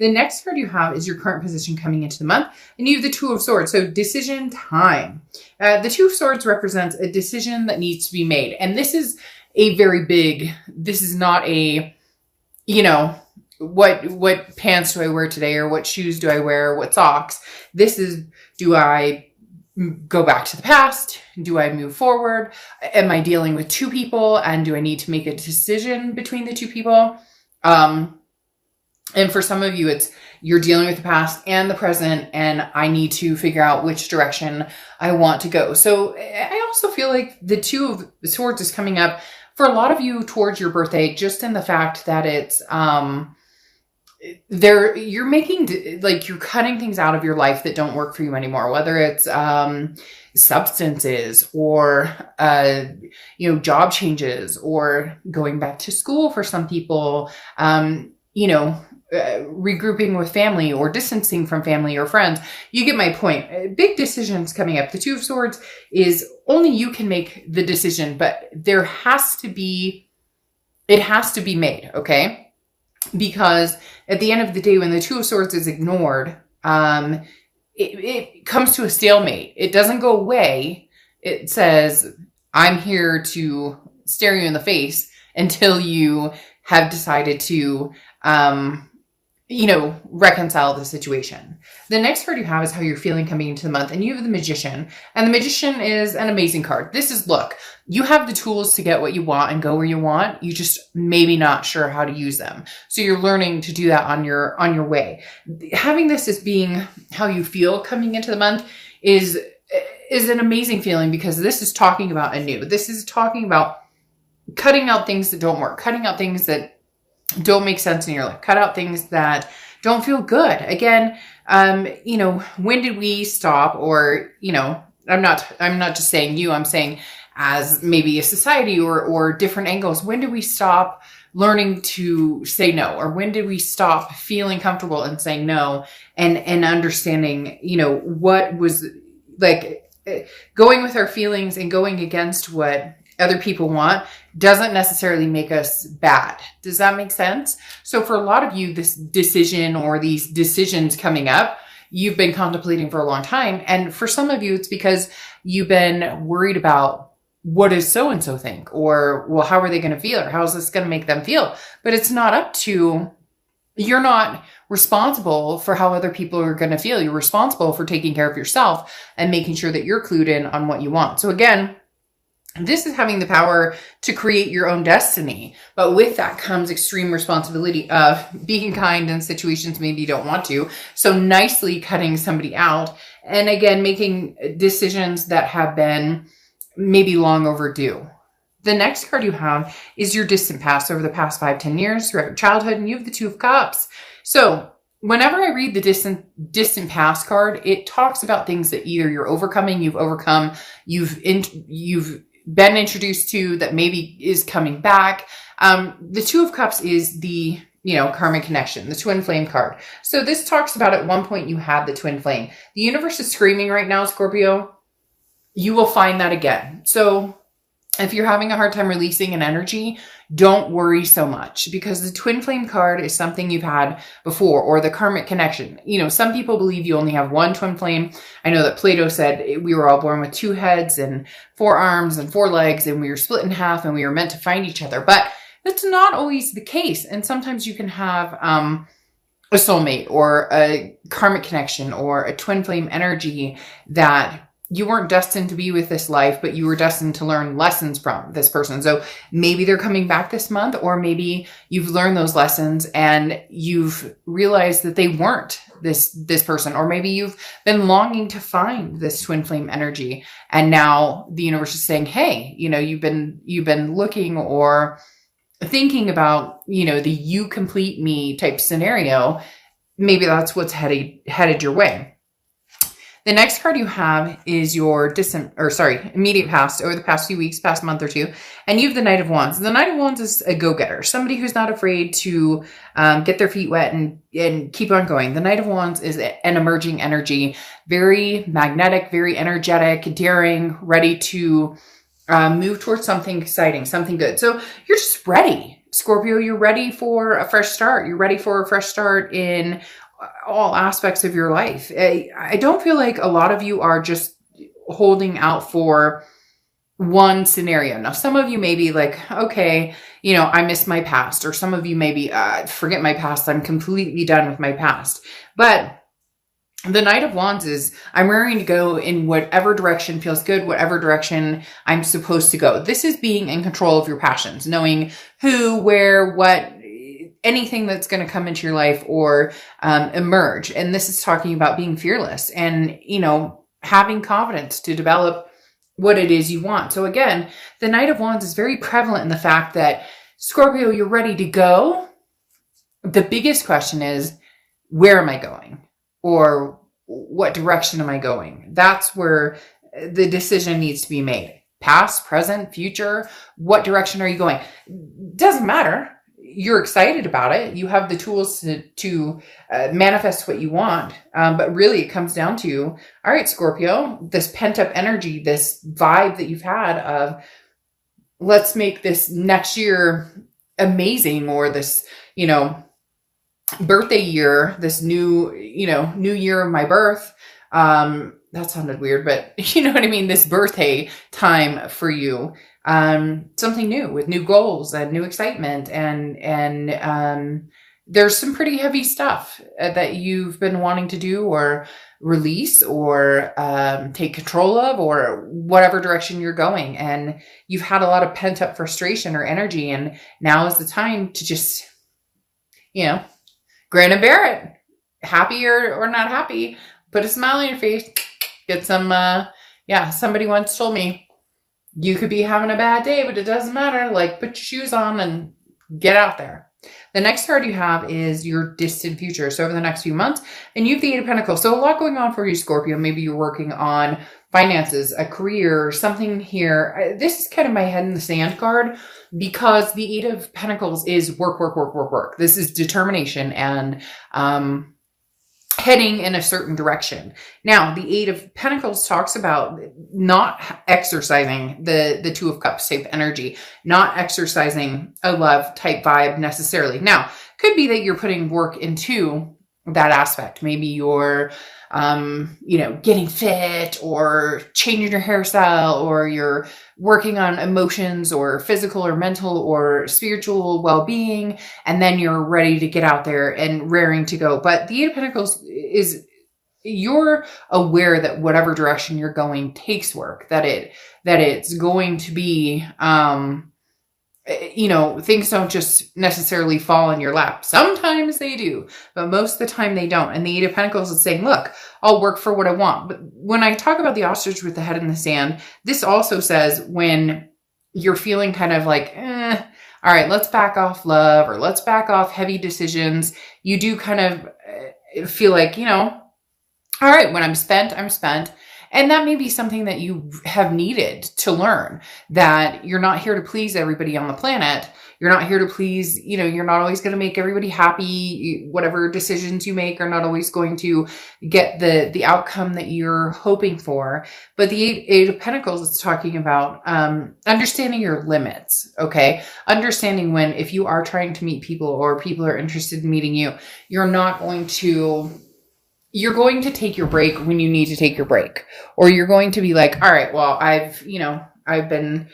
The next card you have is your current position coming into the month, and you have the Two of Swords. So decision time. The Two of Swords represents a decision that needs to be made. And this is a very big, this is not a, what pants do I wear today, or what shoes do I wear, what socks. This is, do I go back to the past? Do I move forward? Am I dealing with two people, and do I need to make a decision between the two people? And for some of you, it's you're dealing with the past and the present, and I need to figure out which direction I want to go. So I also feel like the Two of Swords is coming up for a lot of you towards your birthday, just in the fact that it's, you're making, like, you're cutting things out of your life that don't work for you anymore, whether it's, substances or, job changes, or going back to school for some people, regrouping with family, or distancing from family or friends. You get my point. Big decisions coming up. The Two of Swords is only you can make the decision, but it has to be made. Okay. Because at the end of the day, when the Two of Swords is ignored, it comes to a stalemate. It doesn't go away. It says, I'm here to stare you in the face until you have decided to, reconcile the situation. The next card you have is how you're feeling coming into the month, and you have the Magician, and the Magician is an amazing card. This is, look, you have the tools to get what you want and go where you want. You just maybe not sure how to use them. So you're learning to do that on your way. Having this as being how you feel coming into the month is an amazing feeling, because this is talking about anew. This is talking about cutting out things that don't work, cutting out things that don't make sense in your life, cut out things that don't feel good. Again, when did we stop? Or, I'm not just saying you, I'm saying as maybe a society or different angles. When did we stop learning to say no? Or when did we stop feeling comfortable in saying no, and understanding, what was like going with our feelings and going against what other people want doesn't necessarily make us bad. Does that make sense? So for a lot of you, this decision or these decisions coming up, you've been contemplating for a long time. And for some of you, it's because you've been worried about, what does so-and-so think? Or, well, how are they going to feel? Or how is this going to make them feel? But it's not up to, you're not responsible for how other people are going to feel. You're responsible for taking care of yourself and making sure that you're clued in on what you want. So again, this is having the power to create your own destiny. But with that comes extreme responsibility of being kind in situations maybe you don't want to. So nicely cutting somebody out. And again, making decisions that have been maybe long overdue. The next card you have is your distant past, over the past 5-10 years throughout your childhood. And you have the Two of Cups. So whenever I read the distant past card, it talks about things that either you're overcoming, you've overcome, you've been introduced to, that maybe is coming back. The Two of Cups is the, karmic connection, the twin flame card. So this talks about at one point you had the twin flame. The universe is screaming right now, Scorpio, you will find that again. So if you're having a hard time releasing an energy, don't worry so much, because the twin flame card is something you've had before, or the karmic connection. Some people believe you only have one twin flame. I know that Plato said we were all born with 2 heads and 4 arms and 4 legs, and we were split in half and we were meant to find each other. But that's not always the case. And sometimes you can have a soulmate, or a karmic connection, or a twin flame energy that you weren't destined to be with this life, but you were destined to learn lessons from this person. So maybe they're coming back this month, or maybe you've learned those lessons and you've realized that they weren't this person, or maybe you've been longing to find this twin flame energy. And now the universe is saying, hey, you've been looking or thinking about, the you complete me type scenario. Maybe that's what's headed your way. The next card you have is your immediate past, over the past few weeks, past month or two. And you have the Knight of Wands. The Knight of Wands is a go-getter, somebody who's not afraid to get their feet wet and keep on going. The Knight of Wands is an emerging energy, very magnetic, very energetic, daring, ready to move towards something exciting, something good. So you're just ready. Scorpio, you're ready for a fresh start. You're ready for a fresh start in all aspects of your life. I don't feel like a lot of you are just holding out for one scenario. Now, some of you may be like, okay, I miss my past, or some of you may be, forget my past. I'm completely done with my past. But the Knight of Wands is, I'm raring to go in whatever direction feels good, whatever direction I'm supposed to go. This is being in control of your passions, knowing who, where, what, anything that's going to come into your life or emerge. And this is talking about being fearless and, having confidence to develop what it is you want. So again, the Knight of Wands is very prevalent in the fact that, Scorpio, you're ready to go. The biggest question is, where am I going? Or what direction am I going? That's where the decision needs to be made. Past, present, future, what direction are you going? Doesn't matter. You're excited about it. You have the tools to manifest what you want. But really it comes down to, all right, Scorpio, this pent up energy, this vibe that you've had of, let's make this next year amazing, or this, birthday year, this new year of my birth. That sounded weird, but you know what I mean? This birthday time for you. Something new with new goals and new excitement. And there's some pretty heavy stuff that you've been wanting to do or release or take control of, or whatever direction you're going. And you've had a lot of pent up frustration or energy. And now is the time to just, grin and bear it. Happy or not happy, put a smile on your face, get some, somebody once told me, you could be having a bad day, but it doesn't matter. Like, put your shoes on and get out there. The next card you have is your distant future. So over the next few months, and you have the Eight of Pentacles. So a lot going on for you, Scorpio. Maybe you're working on finances, a career, something here. This is kind of my head in the sand card, because the Eight of Pentacles is work, work, work, work, work. This is determination and heading in a certain direction. Now, the Eight of Pentacles talks about not exercising the Two of Cups type energy, not exercising a love type vibe necessarily. Now, could be that you're putting work into that aspect. Maybe you're, getting fit or changing your hairstyle, or you're working on emotions or physical or mental or spiritual well-being, and then you're ready to get out there and raring to go. But the Eight of Pentacles is, you're aware that whatever direction you're going takes work, that it's going to be, things don't just necessarily fall in your lap. Sometimes they do, but most of the time they don't. And the Eight of Pentacles is saying, look, I'll work for what I want. But when I talk about the ostrich with the head in the sand, this also says when you're feeling kind of like, all right, let's back off love, or let's back off heavy decisions. You do kind of feel like, all right, when I'm spent, I'm spent. And that may be something that you have needed to learn, that you're not here to please everybody on the planet. You're not here to please, you're not always going to make everybody happy. Whatever decisions you make are not always going to get the outcome that you're hoping for. But the Eight of Pentacles is talking about understanding your limits, okay? Understanding when, if you are trying to meet people or people are interested in meeting you, you're going to take your break when you need to take your break. Or you're going to be like, all right, well, I've been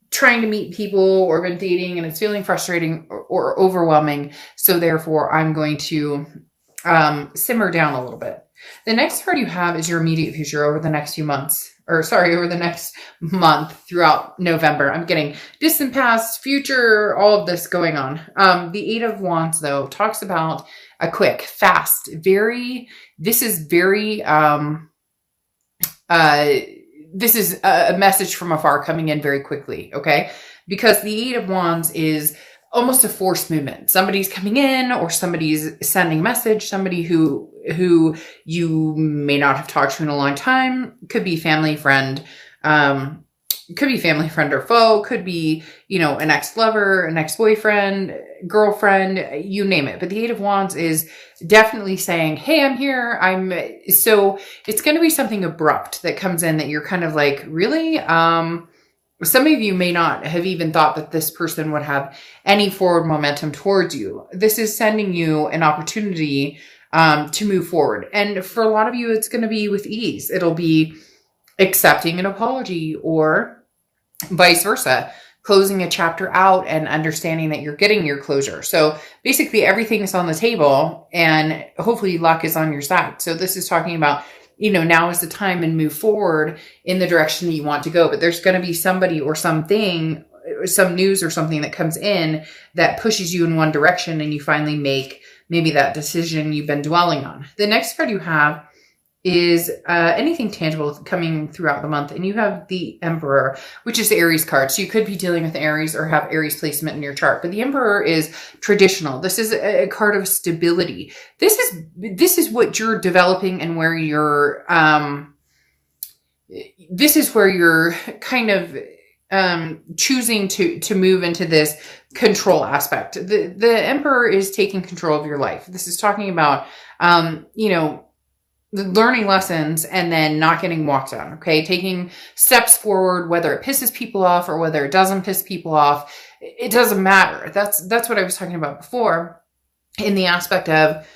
trying to meet people or been dating, and it's feeling frustrating or overwhelming. So therefore I'm going to simmer down a little bit. The next card you have is your immediate future over the next few months. Over the next month throughout November. I'm getting distant past, future, all of this going on. The Eight of Wands, though, talks about a quick, fast, this is a message from afar coming in very quickly, okay? Because the Eight of Wands is almost a forced movement. Somebody's coming in, or somebody's sending a message, somebody who you may not have talked to in a long time. Could be family, friend, or foe, could be, an ex-lover, an ex-boyfriend, girlfriend, you name it. But the Eight of Wands is definitely saying, hey, I'm here. So it's going to be something abrupt that comes in that you're kind of like, really? Some of you may not have even thought that this person would have any forward momentum towards you. This is sending you an opportunity to move forward. And for a lot of you, it's going to be with ease. It'll be accepting an apology or vice versa, closing a chapter out and understanding that you're getting your closure. So basically everything is on the table and hopefully luck is on your side. So this is talking about, now is the time and move forward in the direction that you want to go. But there's going to be somebody or something, some news or something that comes in that pushes you in one direction and you finally make maybe that decision you've been dwelling on. The next card you have is anything tangible coming throughout the month. And you have the Emperor, which is the Aries card. So you could be dealing with Aries or have Aries placement in your chart. But the Emperor is traditional. This is a card of stability. This is what you're developing and where you're, this is where you're kind of choosing to move into this control aspect. The Emperor is taking control of your life. This is talking about, learning lessons and then not getting walked on, okay? Taking steps forward, whether it pisses people off or whether it doesn't piss people off, it doesn't matter. That's what I was talking about before in the aspect of,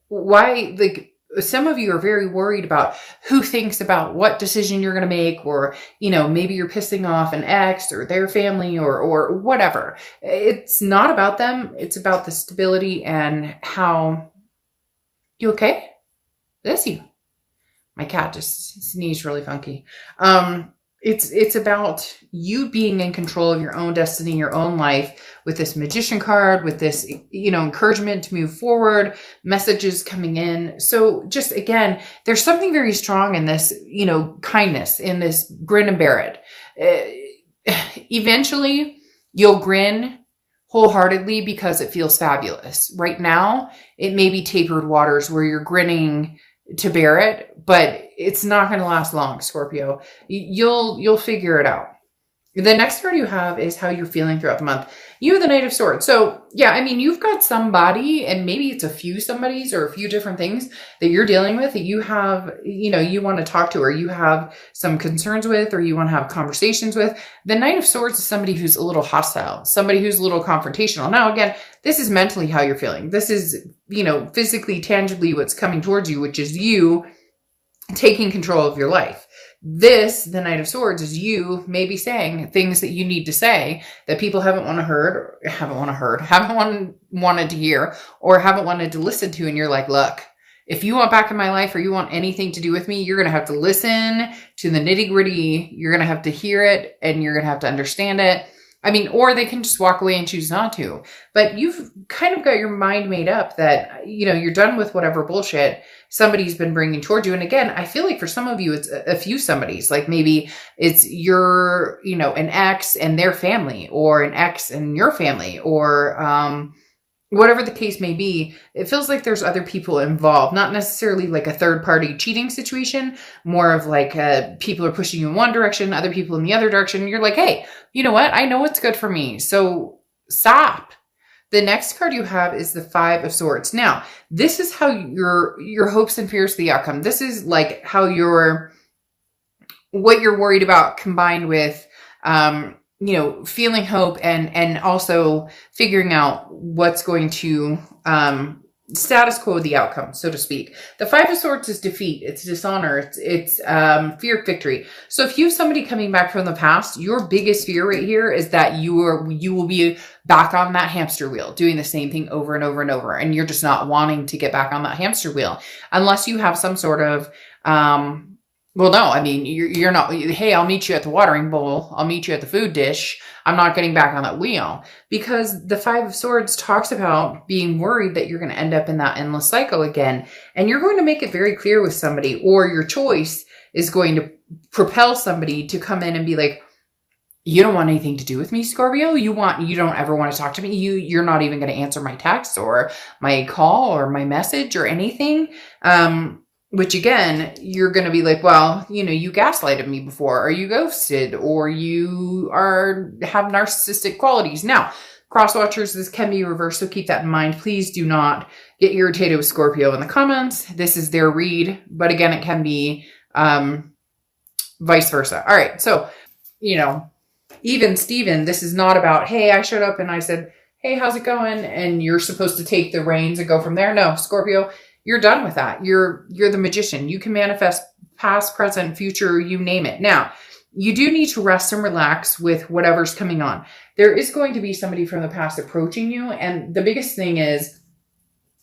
why, like, some of you are very worried about who thinks about what decision you're going to make, or, maybe you're pissing off an ex or their family or whatever. It's not about them. It's about the stability and how you okay? Bless you. My cat just sneezed really funky. It's about you being in control of your own destiny, your own life with this Magician card, with this, encouragement to move forward, messages coming in. So just again, there's something very strong in this, kindness, in this grin and bear it. Eventually you'll grin wholeheartedly because it feels fabulous. Right now, it may be tapered waters where you're grinning to bear it, but it's not going to last long, Scorpio. You'll figure it out. The next card you have is how you're feeling throughout the month. You have the Knight of Swords. So yeah, you've got somebody, and maybe it's a few somebodies or a few different things that you're dealing with that you have, you want to talk to, or you have some concerns with, or you want to have conversations with. The Knight of Swords is somebody who's a little hostile, somebody who's a little confrontational. Now, again, this is mentally how you're feeling. This is, physically, tangibly what's coming towards you, which is you taking control of your life. The Knight of Swords, is you maybe saying things that you need to say that people haven't wanted to hear, or haven't wanted to listen to. And you're like, look, if you want back in my life or you want anything to do with me, you're going to have to listen to the nitty gritty. You're going to have to hear it and you're going to have to understand it. Or they can just walk away and choose not to. But you've kind of got your mind made up that, you're done with whatever bullshit somebody's been bringing towards you. And again, I feel like for some of you, it's a few somebodies. Like maybe it's your, an ex and their family, or an ex and your family, or whatever the case may be. It feels like there's other people involved, not necessarily like a third party cheating situation, more of like people are pushing you in one direction, other people in the other direction. You're like, hey, you know what? I know what's good for me. So stop. The next card you have is the Five of Swords. Now, this is how your hopes and fears for the outcome. This is like how what you're worried about combined with, feeling hope and also figuring out what's going to, status quo the outcome, so to speak. The Five of Swords is defeat. It's dishonor. It's fear of victory. So if you have somebody coming back from the past, your biggest fear right here is that you will be back on that hamster wheel, doing the same thing over and over and over. And you're just not wanting to get back on that hamster wheel unless you have some sort of, well, no, you're not, hey, I'll meet you at the watering bowl. I'll meet you at the food dish. I'm not getting back on that wheel, because the Five of Swords talks about being worried that you're going to end up in that endless cycle again. And you're going to make it very clear with somebody, or your choice is going to propel somebody to come in and be like, you don't want anything to do with me, Scorpio. You don't ever want to talk to me. You're not even going to answer my text or my call or my message or anything. Which again, you're going to be like, well, you gaslighted me before, or you ghosted, or you have narcissistic qualities. Now, cross watchers, this can be reversed, so keep that in mind. Please do not get irritated with Scorpio in the comments. This is their read, but again, it can be vice versa. All right, so, even Steven, this is not about, hey, I showed up and I said, hey, how's it going? And you're supposed to take the reins and go from there. No, Scorpio, you're done with that. You're the magician. You can manifest past, present, future, you name it. Now, you do need to rest and relax with whatever's coming on. There is going to be somebody from the past approaching you. And the biggest thing is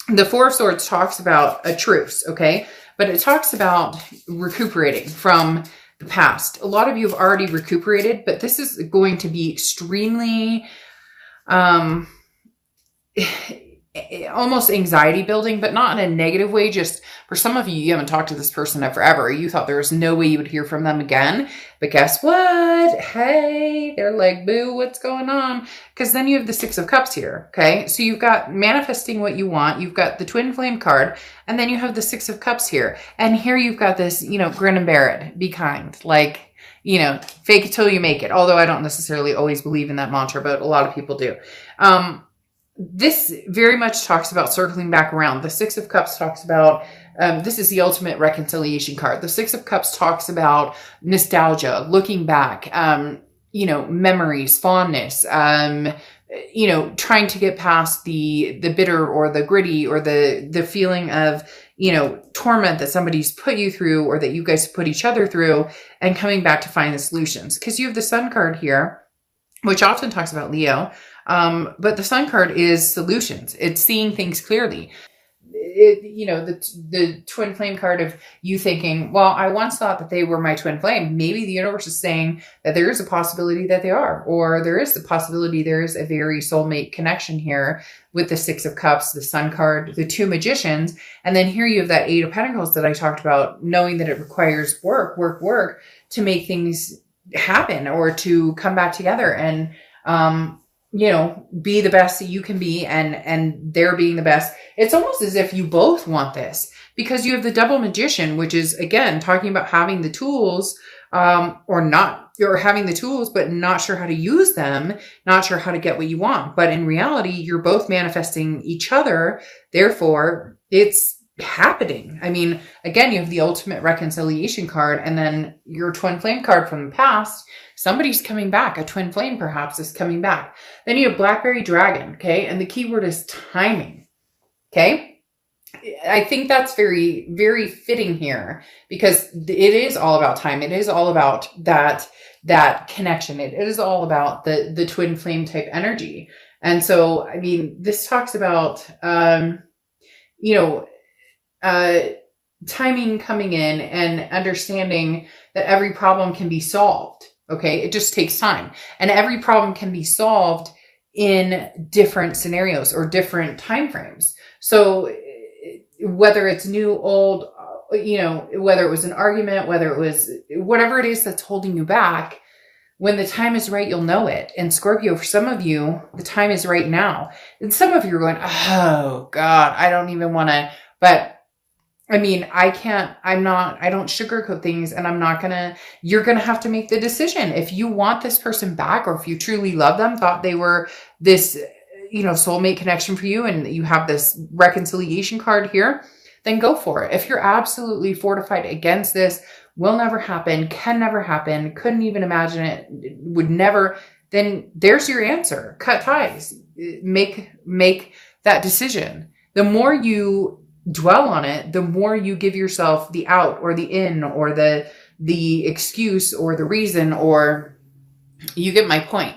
the Four of Swords talks about a truce, okay? But it talks about recuperating from the past. A lot of you have already recuperated, but this is going to be extremely almost anxiety building, but not in a negative way. Just for some of you, you haven't talked to this person in forever. You thought there was no way you would hear from them again. But guess what? Hey, they're like, boo, what's going on? Because then you have the Six of Cups here. Okay. So you've got manifesting what you want. You've got the Twin Flame card, and then you have the Six of Cups here. And here you've got this, grin and bear it. Be kind. Like, fake it till you make it. Although I don't necessarily always believe in that mantra, but a lot of people do. This very much talks about circling back around. The Six of Cups talks about, this is the ultimate reconciliation card. The Six of Cups talks about nostalgia, looking back, memories, fondness, trying to get past the bitter or the gritty or the feeling of, torment that somebody's put you through or that you guys put each other through, and coming back to find the solutions. Because you have the Sun card here, which often talks about Leo. But the Sun card is solutions. It's seeing things clearly. The Twin Flame card of you thinking, well, I once thought that they were my twin flame. Maybe the universe is saying that there is a possibility that they are, or there is the possibility there is a very soulmate connection here with the Six of Cups, the Sun card, the two magicians. And then here you have that Eight of Pentacles that I talked about, knowing that it requires work to make things happen or to come back together and, be the best that you can be, and they're being the best. It's almost as if you both want this, because you have the Double Magician, which is, again, talking about having the tools, or having the tools, but not sure how to use them, not sure how to get what you want. But in reality, you're both manifesting each other. Therefore, it's happening. I mean, again, you have the ultimate reconciliation card, and then your Twin Flame card from the past. Somebody's coming back. A twin flame perhaps is coming back. Then you have Blackberry Dragon. Okay. And the key word is timing. Okay. I think that's very, very fitting here, because it is all about time. It is all about that connection. It is all about the twin flame type energy. And so, I mean, this talks about, timing coming in and understanding that every problem can be solved. Okay. It just takes time, and every problem can be solved in different scenarios or different time frames. So whether it's new, old, whether it was an argument, whether it was whatever it is that's holding you back, when the time is right, you'll know it. And Scorpio, for some of you, the time is right now. And some of you are going, oh God, I don't even want to, but I mean, I don't sugarcoat things, and you're going to have to make the decision. If you want this person back, or if you truly love them, thought they were this, soulmate connection for you, and you have this reconciliation card here, then go for it. If you're absolutely fortified against this, will never happen, can never happen, couldn't even imagine it, would never, then there's your answer. Cut ties, make that decision. The more you dwell on it, the more you give yourself the out or the in or the excuse or the reason, or you get my point.